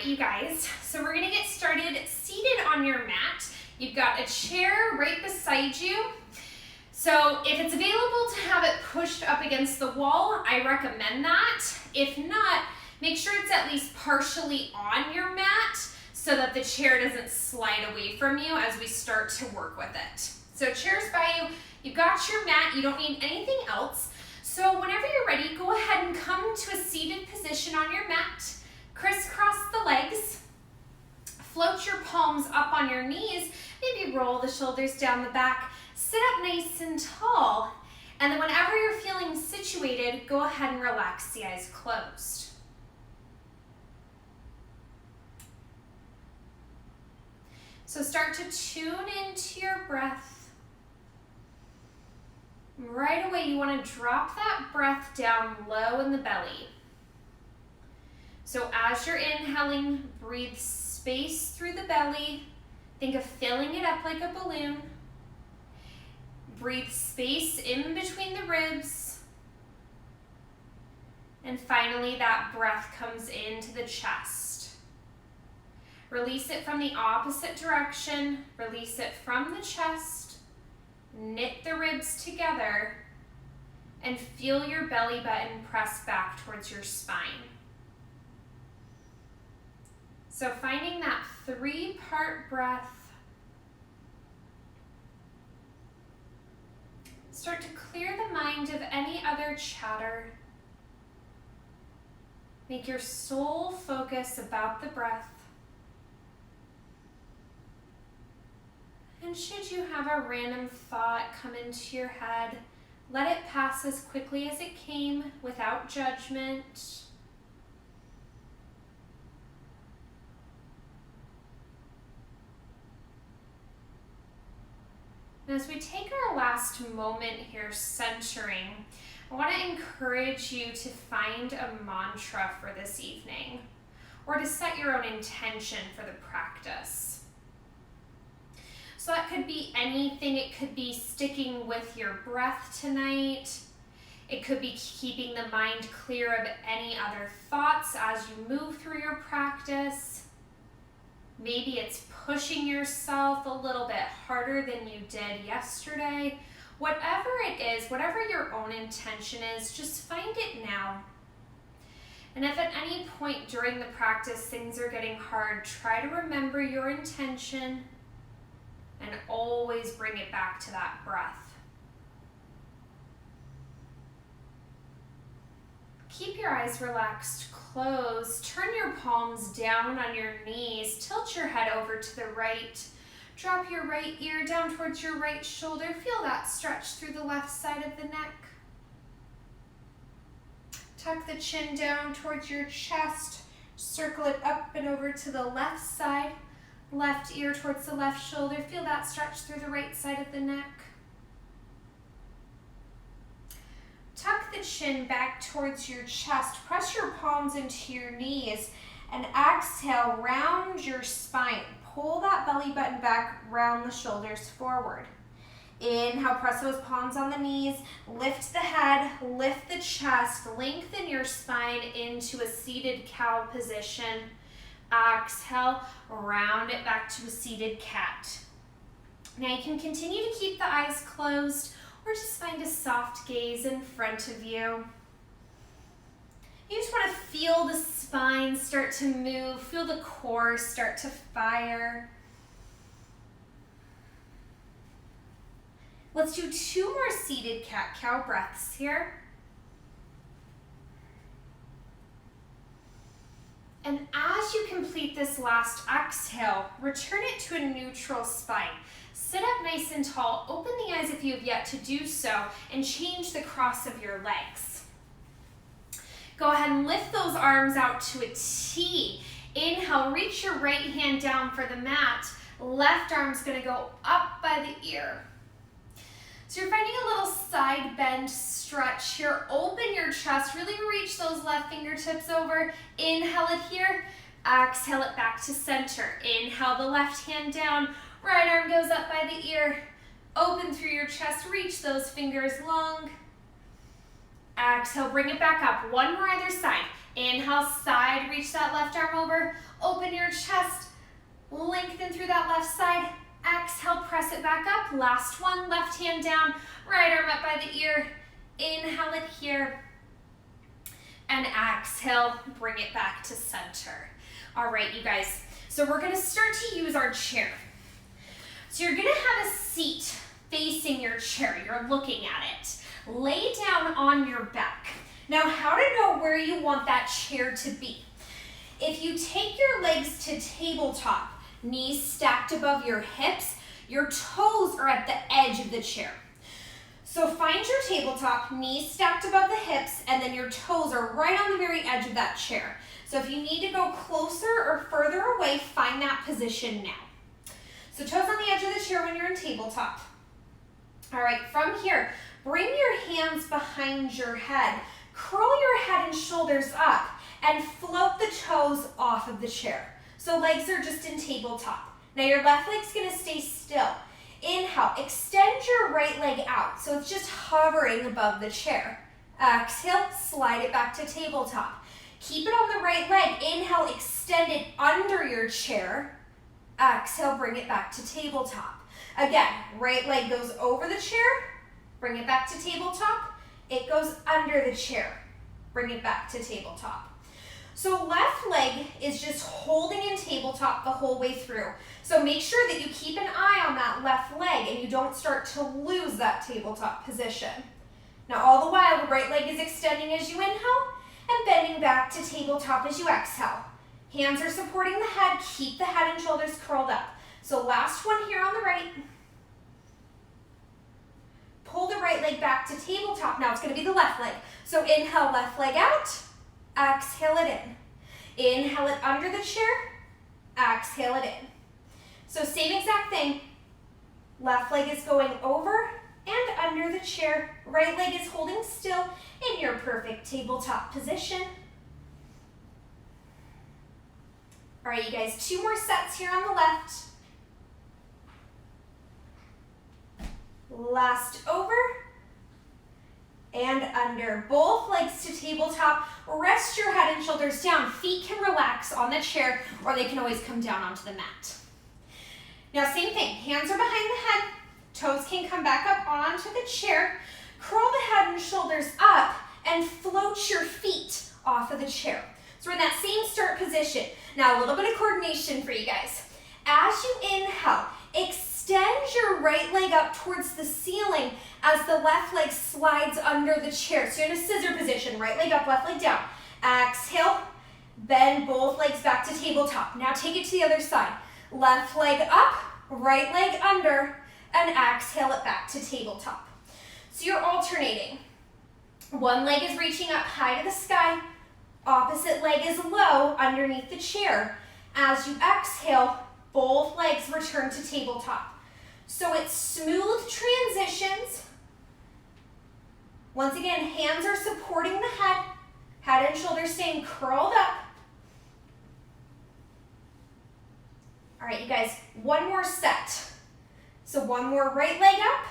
right, you guys. So we're gonna get started seated on your mat. You've got a chair right beside you. So if it's available to have it pushed up against the wall, I recommend that. If not, make sure it's at least partially on your mat so that the chair doesn't slide away from you as we start to work with it. So chair's by you, you've got your mat, you don't need anything else. So whenever you're ready, go ahead and come to a seated position on your mat. Crisscross the legs, float your palms up on your knees, maybe roll the shoulders down the back, sit up nice and tall, and then whenever you're feeling situated, go ahead and relax the eyes closed. So start to tune into your breath. Right away, you want to drop that breath down low in the belly. So as you're inhaling, breathe space through the belly. Think of filling it up like a balloon. Breathe space in between the ribs. And finally, that breath comes into the chest. Release it from the opposite direction. Release it from the chest. Knit the ribs together. And feel your belly button press back towards your spine. So finding that 3-part breath. Start to clear the mind of any other chatter. Make your sole focus about the breath. And should you have a random thought come into your head, let it pass as quickly as it came without judgment. And as we take our last moment here centering, I want to encourage you to find a mantra for this evening, or to set your own intention for the practice. So that could be anything. It could be sticking with your breath tonight. It could be keeping the mind clear of any other thoughts as you move through your practice. Maybe it's pushing yourself a little bit harder than you did yesterday. Whatever it is, whatever your own intention is, just find it now. And if at any point during the practice things are getting hard, try to remember your intention and always bring it back to that breath. Keep your eyes relaxed, closed. Turn your palms down on your knees. Tilt your head over to the right. Drop your right ear down towards your right shoulder. Feel that stretch through the left side of the neck. Tuck the chin down towards your chest. Circle it up and over to the left side. Left ear towards the left shoulder. Feel that stretch through the right side of the neck. Tuck the chin back towards your chest. Press your palms into your knees and exhale, round your spine. Pull that belly button back, round the shoulders forward. Inhale, press those palms on the knees. Lift the head, lift the chest, lengthen your spine into a seated cow position. Exhale, round it back to a seated cat. Now you can continue to keep the eyes closed or just find a soft gaze in front of you. You just want to feel the spine start to move, feel the core start to fire. Let's do 2 more seated cat-cow breaths here. And as you complete this last exhale, return it to a neutral spine. Sit up nice and tall, open the eyes if you have yet to do so, and change the cross of your legs. Go ahead and lift those arms out to a T. Inhale, reach your right hand down for the mat. Left arm's gonna go up by the ear. So you're finding a little side bend stretch here. Open your chest, really reach those left fingertips over. Inhale it here, exhale it back to center. Inhale the left hand down, right arm goes up by the ear. Open through your chest, reach those fingers long. Exhale, bring it back up. One more either side. Inhale, side, reach that left arm over. Open open your chest, lengthen through that left side. Exhale, press it back up. Last one, left hand down, right arm up by the ear. Inhale it here. And exhale, bring it back to center. All right, you guys. So we're gonna start to use our chair. So you're gonna have a seat facing your chair. You're looking at it. Lay down on your back. Now, how to know where you want that chair to be? If you take your legs to tabletop, knees stacked above your hips, your toes are at the edge of the chair. So find your tabletop, knees stacked above the hips, and then your toes are right on the very edge of that chair. So if you need to go closer or further away, find that position now. So toes on the edge of the chair when you're in tabletop. All right, from here, bring your hands behind your head. Curl your head and shoulders up and float the toes off of the chair. So legs are just in tabletop. Now your left leg's gonna stay still. Inhale, extend your right leg out so it's just hovering above the chair. Exhale, slide it back to tabletop. Keep it on the right leg. Inhale, extend it under your chair. Exhale, bring it back to tabletop. Again, right leg goes over the chair, bring it back to tabletop. It goes under the chair, bring it back to tabletop. So left leg is just holding in tabletop the whole way through. So make sure that you keep an eye on that left leg and you don't start to lose that tabletop position. Now all the while, the right leg is extending as you inhale and bending back to tabletop as you exhale. Hands are supporting the head, keep the head and shoulders curled up. So last one here on the right. Pull the right leg back to tabletop. Now it's gonna be the left leg. So inhale, left leg out. Exhale it in. Inhale it under the chair. Exhale it in. So same exact thing. Left leg is going over and under the chair. Right leg is holding still in your perfect tabletop position. All right, you guys, 2 more sets here on the left. Last over and under. Both legs to tabletop. Rest your head and shoulders down. Feet can relax on the chair or they can always come down onto the mat. Now same thing, hands are behind the head. Toes can come back up onto the chair. Curl the head and shoulders up and float your feet off of the chair. So we're in that same start position. Now a little bit of coordination for you guys. As you inhale, extend your right leg up towards the ceiling as the left leg slides under the chair. So you're in a scissor position, right leg up, left leg down. Exhale, bend both legs back to tabletop. Now take it to the other side. Left leg up, right leg under, and exhale it back to tabletop. So you're alternating. One leg is reaching up high to the sky. Opposite leg is low underneath the chair. As you exhale, both legs return to tabletop. So it's smooth transitions. Once again, hands are supporting the head and shoulders staying curled up. All right, you guys, 1 more set. So 1 more right leg up.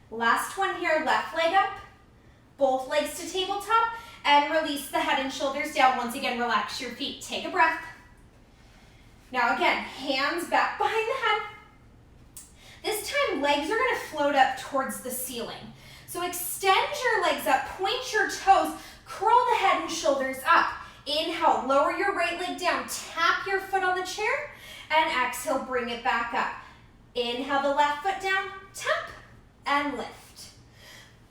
Last one here, left leg up. Both legs to tabletop and release the head and shoulders down. Once again, relax your feet. Take a breath. Now again, hands back behind the head. This time, legs are gonna float up towards the ceiling. So extend your legs up, point your toes, curl the head and shoulders up. Inhale, lower your right leg down, tap your foot on the chair, and exhale, bring it back up. Inhale the left foot down, tap, and lift.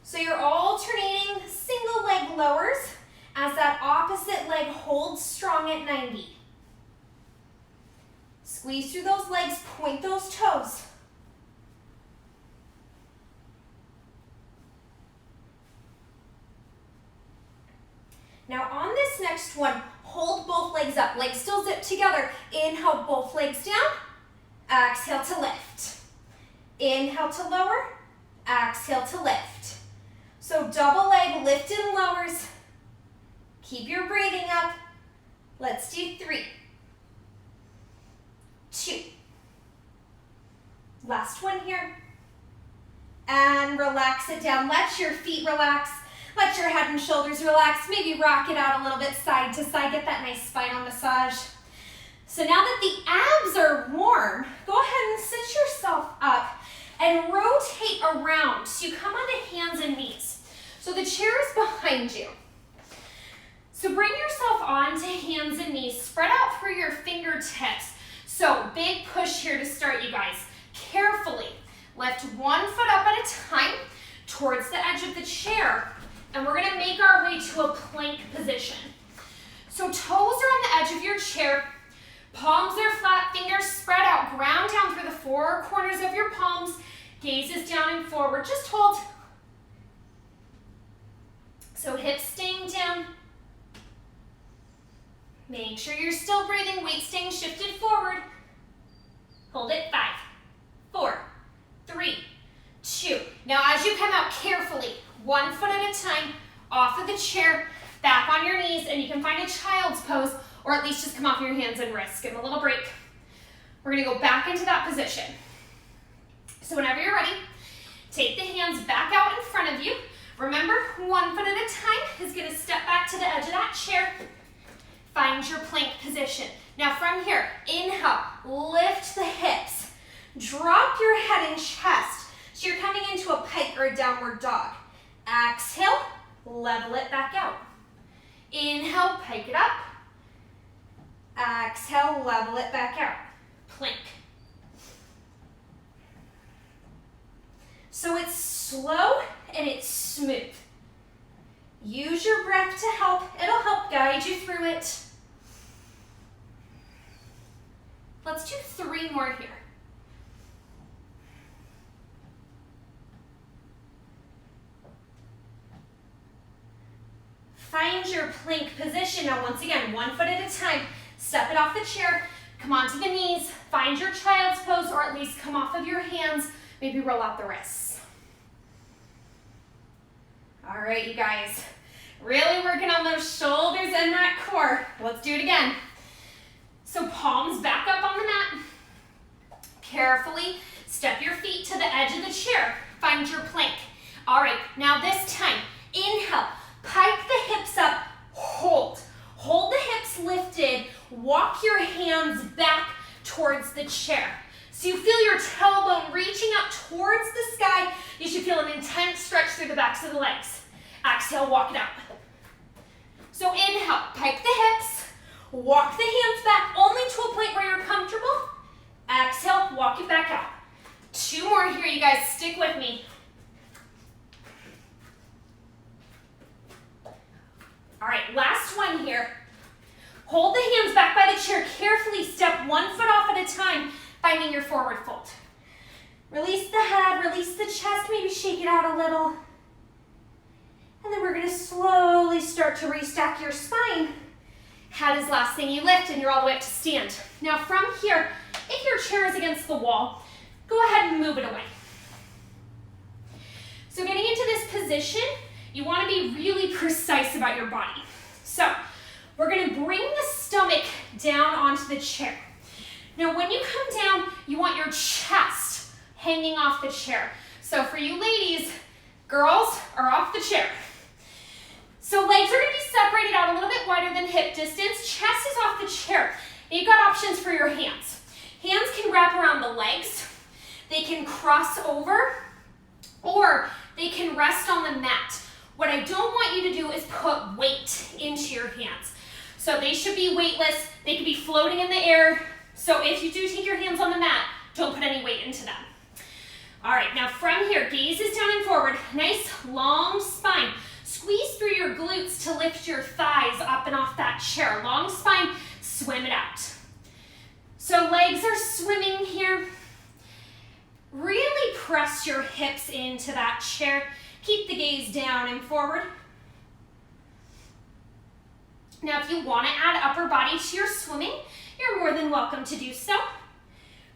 So you're alternating single leg lowers as that opposite leg holds strong at 90. Squeeze through those legs, point those toes. Now on this next one, hold both legs up. Legs still zip together. Inhale, both legs down. Exhale to lift. Inhale to lower. Exhale to lift. So double leg lift and lowers. Keep your breathing up. Let's do 3, 2. Last one here. And relax it down. Let your feet relax. Let your head and shoulders relax. Maybe rock it out a little bit side to side. Get that nice spinal massage. So now that the abs are warm, go ahead and sit yourself up and rotate around. So you come onto hands and knees. So the chair is behind you. So bring yourself onto hands and knees. Spread out through your fingertips. So big push here to start, you guys. Carefully lift one foot up at a time towards the edge of the chair. And we're gonna make our way to a plank position. So toes are on the edge of your chair. Palms are flat, fingers spread out. Ground down through the four corners of your palms. Gaze is down and forward. Just hold. So hips staying down. Make sure you're still breathing, weight staying shifted forward. Hold it, 5, 4, 3, 2. Now as you come out carefully, 1 foot at a time, off of the chair, back on your knees, and you can find a child's pose, or at least just come off your hands and wrists. Give them a little break. We're gonna go back into that position. So whenever you're ready, take the hands back out in front of you. Remember, 1 foot at a time is gonna step back to the edge of that chair. Find your plank position. Now from here, inhale, lift the hips. Drop your head and chest. So you're coming into a pike or a downward dog. Exhale, level it back out. Inhale, pike it up. Exhale, level it back out. Plank. So it's slow and it's smooth. Use your breath to help. It'll help guide you through it. Let's do 3 more here. Find your plank position. Now once again, 1 foot at a time. Step it off the chair. Come onto the knees. Find your child's pose, or at least come off of your hands. Maybe roll out the wrists. All right, you guys. Really working on those shoulders and that core. Let's do it again. So palms back up on the mat. Carefully step your feet to the edge of the chair. Find your plank. All right, now this time, inhale, pike the hips up, hold. Hold the hips lifted, walk your hands back towards the chair. So you feel your tailbone reaching up towards the sky. You should feel an intense stretch through the backs of the legs. Exhale, walk it out. So inhale, pike the hips, walk the hands back only to a point where you're comfortable. Exhale, walk it back out. 2 more here, you guys, stick with me. All right, last one here. Hold the hands back by the chair. Carefully step 1 foot off at a time, finding your forward fold. Release the head, release the chest, maybe shake it out a little. And then we're gonna slowly start to restack your spine. Head is last thing you lift, and you're all the way up to stand. Now from here, if your chair is against the wall, go ahead and move it away. So getting into this position, you wanna be really precise about your body. So we're gonna bring the stomach down onto the chair. Now when you come down, you want your chest hanging off the chair. So for you ladies, girls are off the chair. So legs are gonna be separated out a little bit wider than hip distance. Chest is off the chair. You've got options for your hands. Hands can wrap around the legs. They can cross over, or they can rest on the mat. What I don't want you to do is put weight into your hands. So they should be weightless. They could be floating in the air. So if you do take your hands on the mat, don't put any weight into them. All right, now from here, gaze is down and forward. Nice long spine. Squeeze through your glutes to lift your thighs up and off that chair. Long spine, swim it out. So legs are swimming here. Really press your hips into that chair. Keep the gaze down and forward. Now if you want to add upper body to your swimming, you're more than welcome to do so.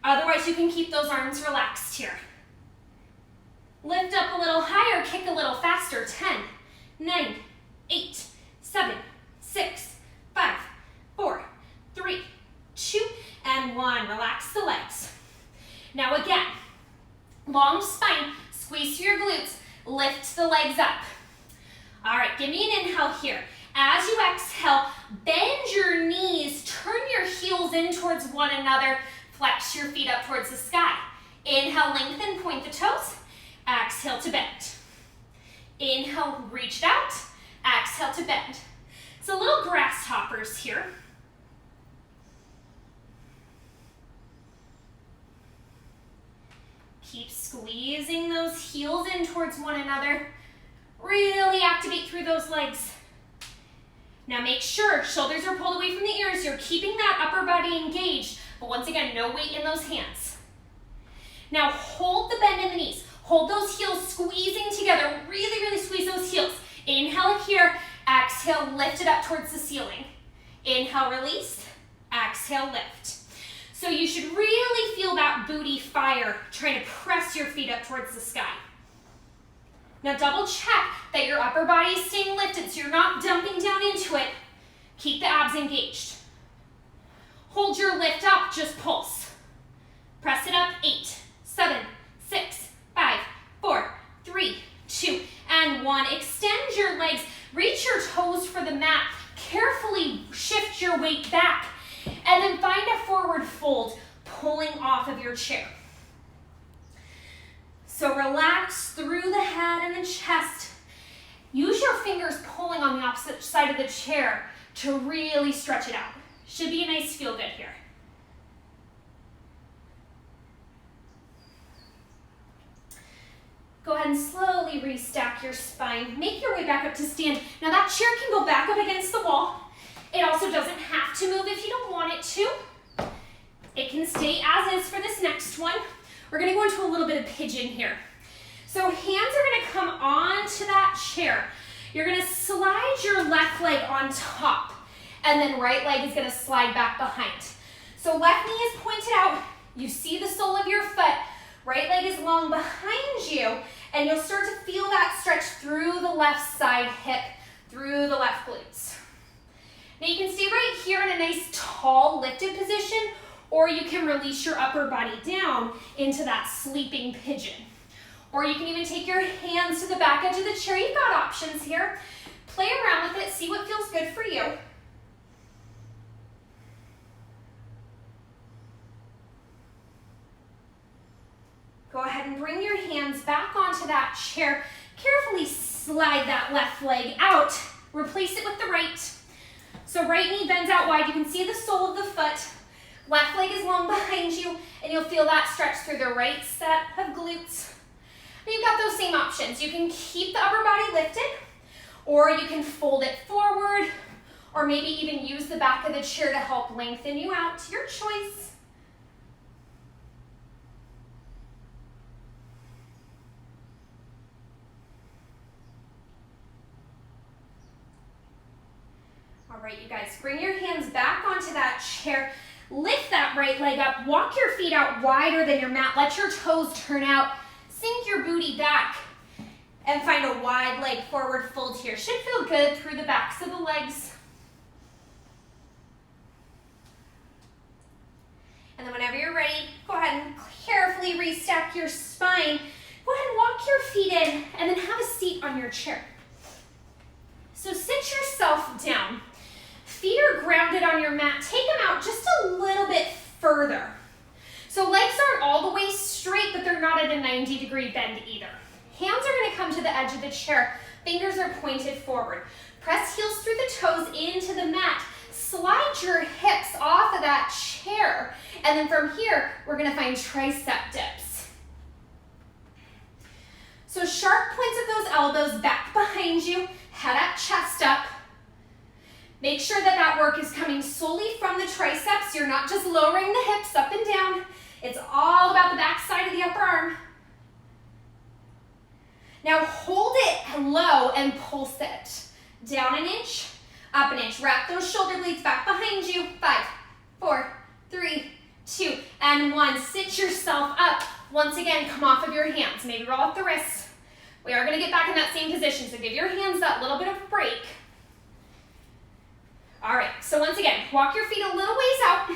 Otherwise you can keep those arms relaxed here. Lift up a little higher, kick a little faster. 10, 9, 8, 7, 6, 5, 4, 3, 2, and 1. Relax the legs. Now again, long spine, squeeze through your glutes, lift the legs up. All right, give me an inhale here. As you exhale, bend your knees, turn your heels in towards one another. Flex your feet up towards the sky. Inhale, lengthen, point the toes. Exhale to bend. Inhale, reach it out. Exhale to bend. So little grasshoppers here. Keep squeezing those heels in towards one another. Really activate through those legs. Now make sure shoulders are pulled away from the ears. You're keeping that upper body engaged, but once again, no weight in those hands. Now hold the bend in the knees. Hold those heels squeezing together. Really, really squeeze those heels. Inhale here. Exhale, lift it up towards the ceiling. Inhale, release. Exhale, lift. So you should really feel that booty fire, trying to press your feet up towards the sky. Now double check that your upper body is staying lifted so you're not dumping down into it. Keep the abs engaged. Hold your lift up, just pulse. Press it up, 8, 7, 6, 5, 4, 3, 2, and 1. Extend your legs, reach your toes for the mat. Carefully shift your weight back. And then find a forward fold, pulling off of your chair. So relax through the head and the chest. Use your fingers pulling on the opposite side of the chair to really stretch it out. Should be a nice feel good here. Go ahead and slowly restack your spine. Make your way back up to stand. Now that chair can go back up against the wall. It also doesn't have to move if you don't want it to. It can stay as is for this next one. We're gonna go into a little bit of pigeon here. So hands are gonna come onto that chair. You're gonna slide your left leg on top, and then right leg is gonna slide back behind. So left knee is pointed out. You see the sole of your foot. Right leg is long behind you, and you'll start to feel that stretch through the left side hip, through the left glutes. Now you can stay right here in a nice tall lifted position, or you can release your upper body down into that sleeping pigeon. Or you can even take your hands to the back edge of the chair. You've got options here. Play around with it, see what feels good for you. Go ahead and bring your hands back onto that chair. Carefully slide that left leg out. Replace it with the right. So right knee bends out wide. You can see the sole of the foot. Left leg is long behind you, and you'll feel that stretch through the right set of glutes. And you've got those same options. You can keep the upper body lifted, or you can fold it forward, or maybe even use the back of the chair to help lengthen you out. Your choice. All right, you guys, bring your hands back onto that chair. Lift that right leg up. Walk your feet out wider than your mat. Let your toes turn out. Sink your booty back and find a wide leg forward fold here. Should feel good through the backs of the legs. And then whenever you're ready, go ahead and carefully restack your spine. Go ahead and walk your feet in and then have a seat on your chair. So sit yourself down. Feet are grounded on your mat. Take them out just a little bit further. So legs aren't all the way straight, but they're not at a 90-degree bend either. Hands are going to come to the edge of the chair. Fingers are pointed forward. Press heels through the toes into the mat. Slide your hips off of that chair. And then from here, we're going to find tricep dips. So sharp points of those elbows back behind you. Head up, chest up. Make sure that that work is coming solely from the triceps. You're not just lowering the hips up and down. It's all about the back side of the upper arm. Now hold it low and pulse it. Down an inch, up an inch. Wrap those shoulder blades back behind you. 5, 4, 3, 2, and 1. Sit yourself up. Once again, come off of your hands. Maybe roll up the wrists. We are going to get back in that same position, so give your hands that little bit of a break. All right, so once again, walk your feet a little ways out.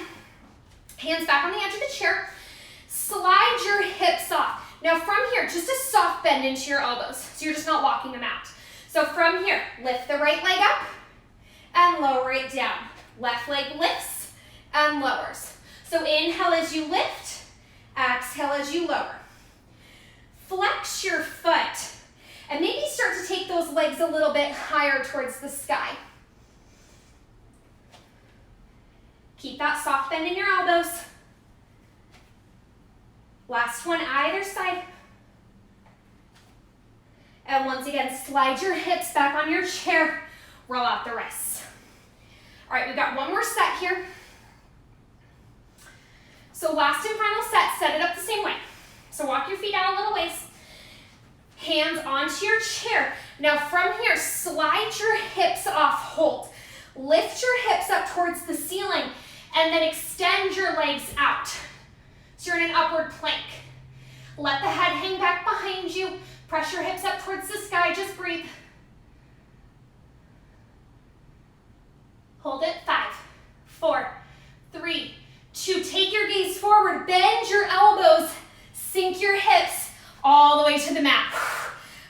Hands back on the edge of the chair. Slide your hips off. Now from here, just a soft bend into your elbows, so you're just not walking them out. So from here, lift the right leg up and lower it down. Left leg lifts and lowers. So inhale as you lift, exhale as you lower. Flex your foot and maybe start to take those legs a little bit higher towards the sky. Keep that soft bend in your elbows. Last one, either side. And once again, slide your hips back on your chair. Roll out the wrists. All right, we've got one more set here. So last and final set it up the same way. So walk your feet out a little ways. Hands onto your chair. Now from here, slide your hips off, hold. Lift your hips up towards the ceiling and then extend your legs out. So you're in an upward plank. Let the head hang back behind you. Press your hips up towards the sky, just breathe. Hold it, 5, 4, 3, 2. Take your gaze forward, bend your elbows, sink your hips all the way to the mat.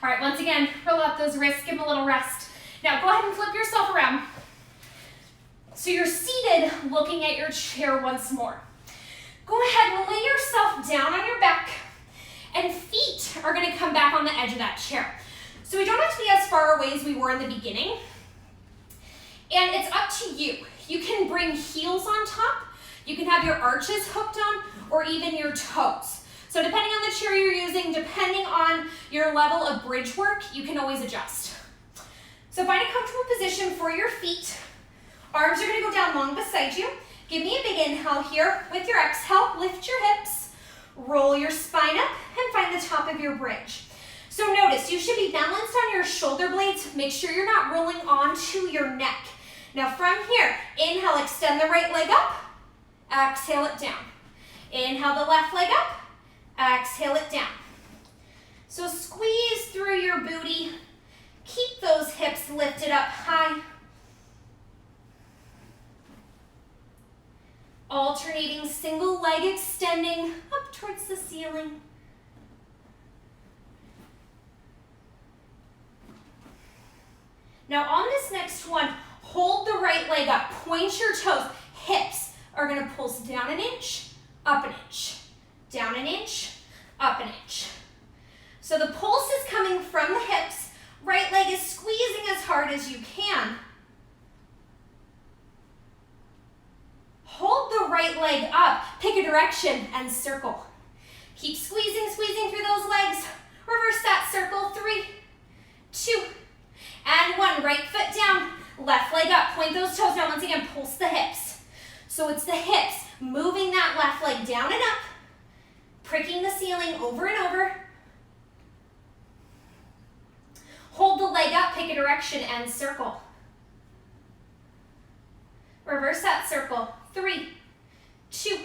All right, once again, roll out those wrists, give them a little rest. Now go ahead and flip yourself around. So you're seated looking at your chair once more. Go ahead and lay yourself down on your back and feet are gonna come back on the edge of that chair. So we don't have to be as far away as we were in the beginning. And it's up to you. You can bring heels on top, you can have your arches hooked on, or even your toes. So depending on the chair you're using, depending on your level of bridge work, you can always adjust. So find a comfortable position for your feet. Arms are gonna go down long beside you. Give me a big inhale here. With your exhale, lift your hips, roll your spine up, and find the top of your bridge. So notice, you should be balanced on your shoulder blades. Make sure you're not rolling onto your neck. Now from here, inhale, extend the right leg up, exhale it down. Inhale the left leg up, exhale it down. So squeeze through your booty. Keep those hips lifted up high. Alternating single leg extending up towards the ceiling. Now on this next one, hold the right leg up, point your toes. Hips are gonna pulse down an inch, up an inch, down an inch, up an inch. So the pulse is coming from the hips, right leg is squeezing as hard as you can. Hold the right leg up, pick a direction and circle. Keep squeezing, squeezing through those legs. Reverse that circle, 3, 2, and 1. Right foot down, left leg up. Point those toes. Now once again, pulse the hips. So it's the hips moving that left leg down and up, pricking the ceiling over and over. Hold the leg up, pick a direction and circle. Reverse that circle. 3, 2,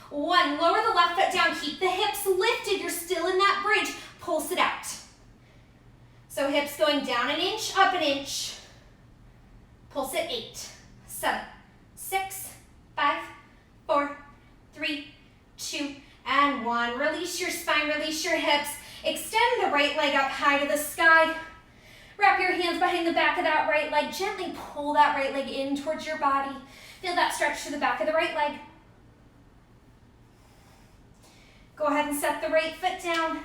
1. Lower the left foot down. Keep the hips lifted. You're still in that bridge. Pulse it out. So hips going down an inch, up an inch. Pulse it. 8, 7, 6, 5, 4, 3, 2, and 1. Release your spine, release your hips. Extend the right leg up high to the sky. Wrap your hands behind the back of that right leg. Gently pull that right leg in towards your body. Feel that stretch to the back of the right leg. Go ahead and set the right foot down.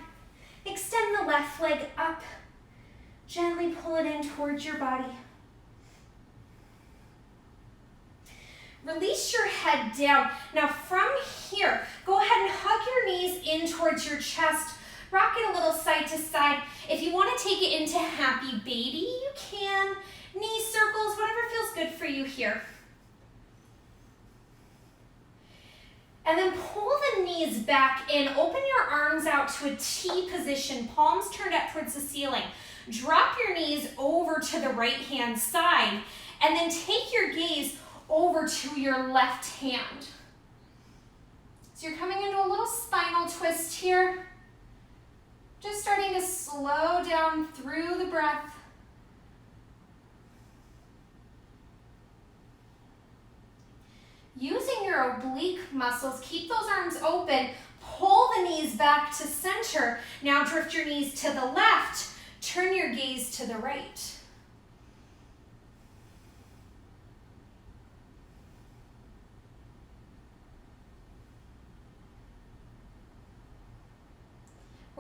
Extend the left leg up. Gently pull it in towards your body. Release your head down. Now from here, go ahead and hug your knees in towards your chest. Rock it a little side to side. If you want to take it into happy baby, you can. Knee circles, whatever feels good for you here. And then pull the knees back in. Open your arms out to a T position, palms turned up towards the ceiling. Drop your knees over to the right-hand side, and then take your gaze over to your left hand. So you're coming into a little spinal twist here. Just starting to slow down through the breath. Using your oblique muscles, keep those arms open, pull the knees back to center. Now drift your knees to the left, turn your gaze to the right.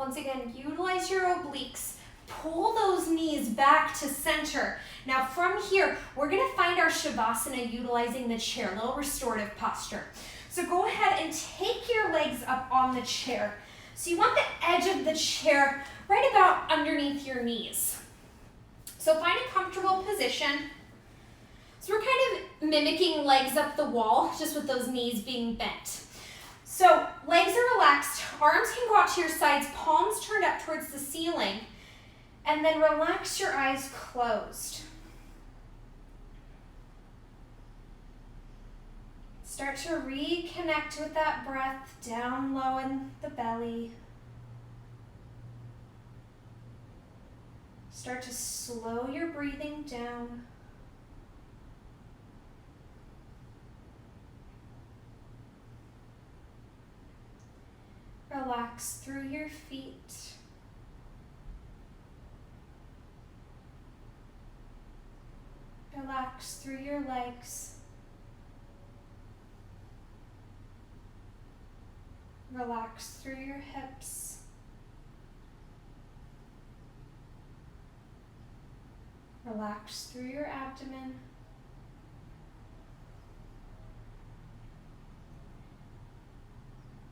Once again, utilize your obliques. Pull those knees back to center. Now from here, we're gonna find our Shavasana utilizing the chair, a little restorative posture. So go ahead and take your legs up on the chair. So you want the edge of the chair right about underneath your knees. So find a comfortable position. So we're kind of mimicking legs up the wall, just with those knees being bent. So legs are relaxed, arms can go out to your sides, palms turned up towards the ceiling, and then relax your eyes closed. Start to reconnect with that breath down low in the belly. Start to slow your breathing down. Relax through your feet. Relax through your legs. Relax through your hips. Relax through your abdomen.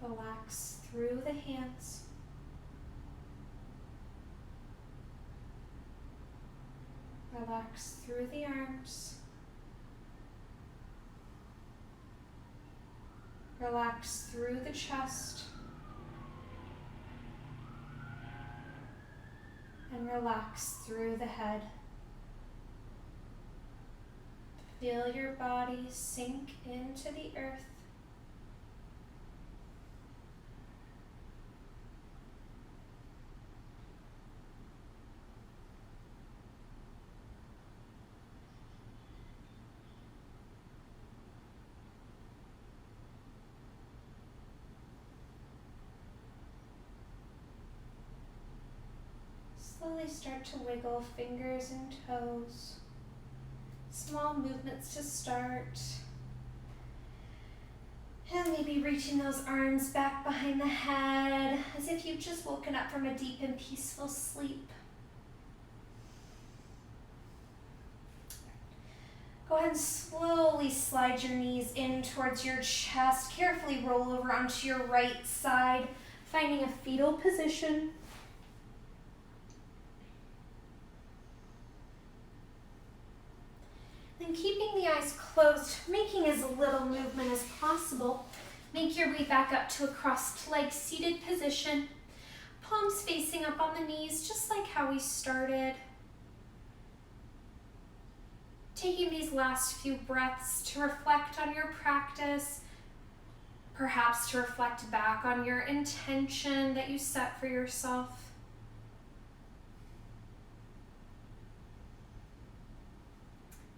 Relax through the hands. Relax through the arms. Relax through the chest. And relax through the head. Feel your body sink into the earth. Slowly start to wiggle fingers and toes. Small movements to start. And maybe reaching those arms back behind the head as if you've just woken up from a deep and peaceful sleep. Go ahead and slowly slide your knees in towards your chest. Carefully roll over onto your right side, finding a fetal position. And keeping the eyes closed, making as little movement as possible. Make your way back up to a crossed leg seated position. Palms facing up on the knees, just like how we started. Taking these last few breaths to reflect on your practice, perhaps to reflect back on your intention that you set for yourself.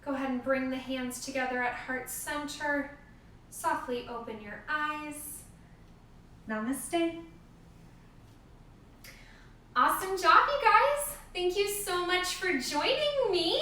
Go ahead and bring the hands together at heart center. Softly open your eyes. Namaste. Awesome job, you guys. Thank you so much for joining me.